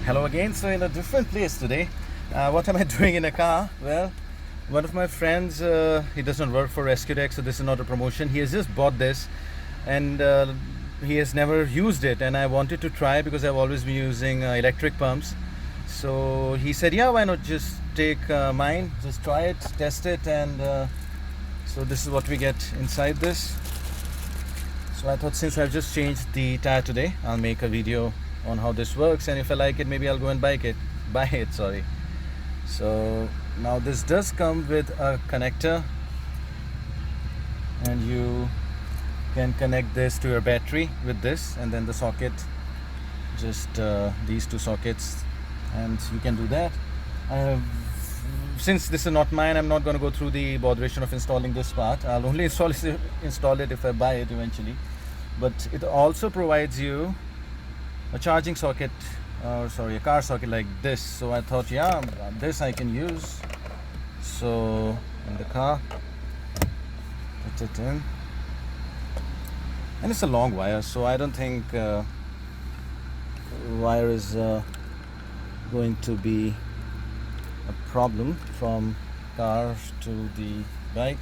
Hello again. So in a different place today. What am I doing in a car? Well, one of my friends, he doesn't work for Resqtech, so this is not a promotion. He has just bought this, and he has never used it. And I wanted to try because I've always been using electric pumps. So he said, "Yeah, why not just take mine? Just try it, test it." And so this is what we get inside this. So I thought since I've just changed the tire today, I'll make a video on how this works, and if I like it, maybe I'll go and buy it, sorry. So now this does come with a connector, and you can connect this to your battery with this, and then the socket, just these two sockets, and you can do that. Since this is not mine, I'm not going to go through the botheration of installing this part. I'll only install it if I buy it eventually. But it also provides you a charging socket, a car socket like this. So I thought, yeah, this I can use. So in the car, put it in, and it's a long wire, so I don't think wire is going to be a problem from car to the bike.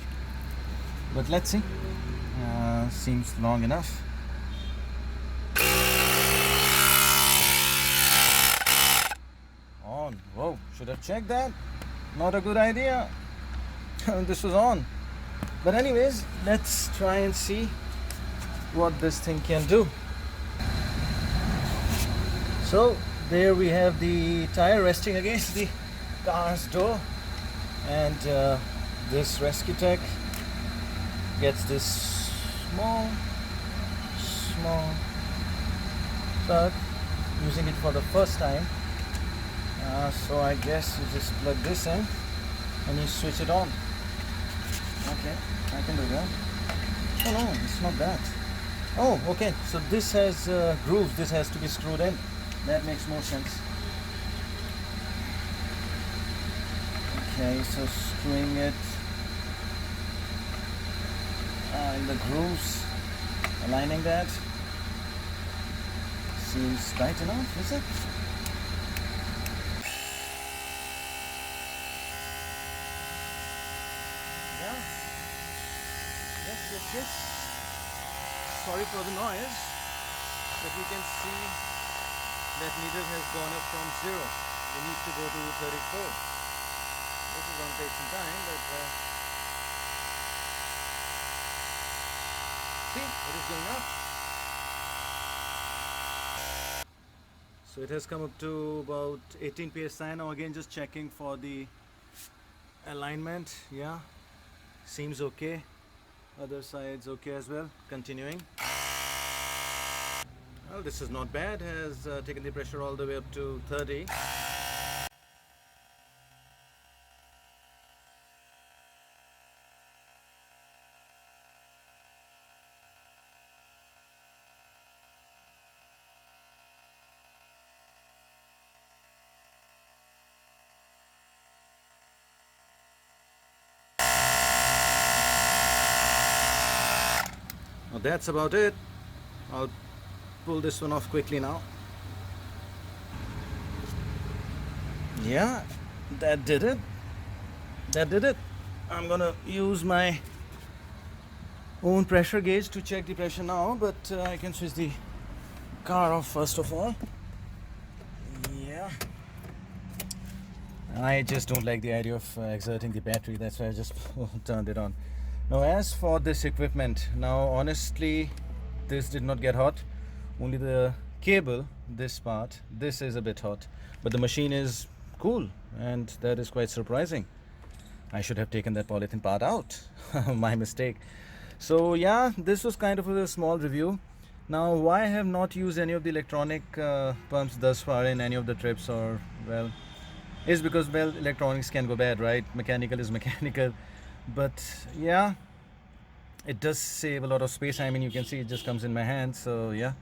But let's see. Seems long enough. On. Whoa, should have checked that. Not a good idea. This was on. But anyways, let's try and see what this thing can do. So there we have the tire resting against the car's door, and this Resqtech gets this small plug, using it for the first time. So I guess you just plug this in and you switch it on. Okay, I can do that. Oh no, it's not that. Oh, okay, so this has grooves. This has to be screwed in. That makes more sense. Okay, so screwing it in the grooves, aligning that, seems tight enough, is it? Yeah. Yes. Sorry for the noise, but you can see that needle has gone up from 0. We need to go to 34. This is going to take some time, but see, it is going up. So it has come up to about 18 psi now. Again, just checking for the alignment. Yeah, seems okay. Other side's okay as well. Continuing. Well, this is not bad. Has taken the pressure all the way up to 30. Well, that's about it. I'll pull this one off quickly now. Yeah, that did it. I'm gonna use my own pressure gauge to check the pressure now, but I can switch the car off first of all. Yeah, I just don't like the idea of exerting the battery. That's why I just turned it on. Now as for this equipment, now honestly this did not get hot. Only the cable, this part, this is a bit hot, but the machine is cool, and that is quite surprising. I should have taken that polythene part out. My mistake. So yeah, this was kind of a small review. Now why I have not used any of the electronic pumps thus far in any of the trips, or well, is because, well, electronics can go bad, right? Mechanical is mechanical. But yeah, it does save a lot of space. I mean, you can see it just comes in my hand, so yeah,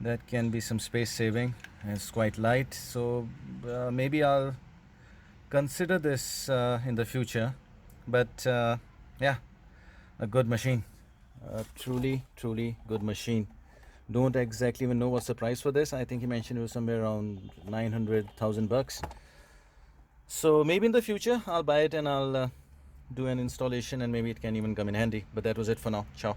that can be some space saving. It's quite light, so maybe I'll consider this in the future. But yeah, a good machine, a truly good machine. Don't exactly even know what's the price for this. I think he mentioned it was somewhere around 900,000 bucks. So maybe in the future I'll buy it and I'll do an installation, and maybe it can even come in handy. But that was it for now. Ciao.